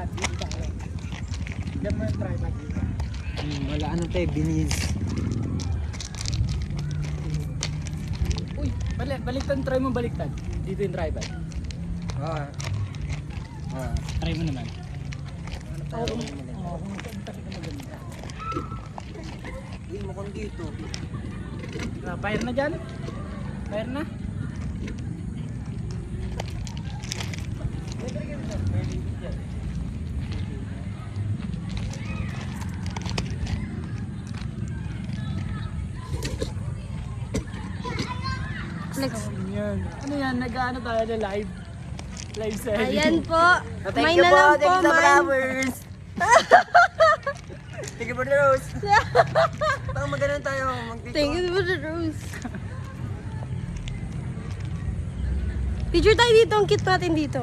tripod dito tayo. Diyan mo yung tripod dito. Wala ano tayo, binis. Uy, baliktad, try mo baliktad. Dito yung tripod. Try mo naman. Oo, kung tabi ka maganda. Uy, mukhang dito. Fire na dyan. Fire na. Ano yan? Nag-ano tayo na live? Live selling. Ayan po. Thank May you na po, lang thank po, you sa man. flowers. Thank you for the rose. Baka magano'n tayo, magpito. Thank you for the rose. Picture tayo dito. Ang cute natin dito.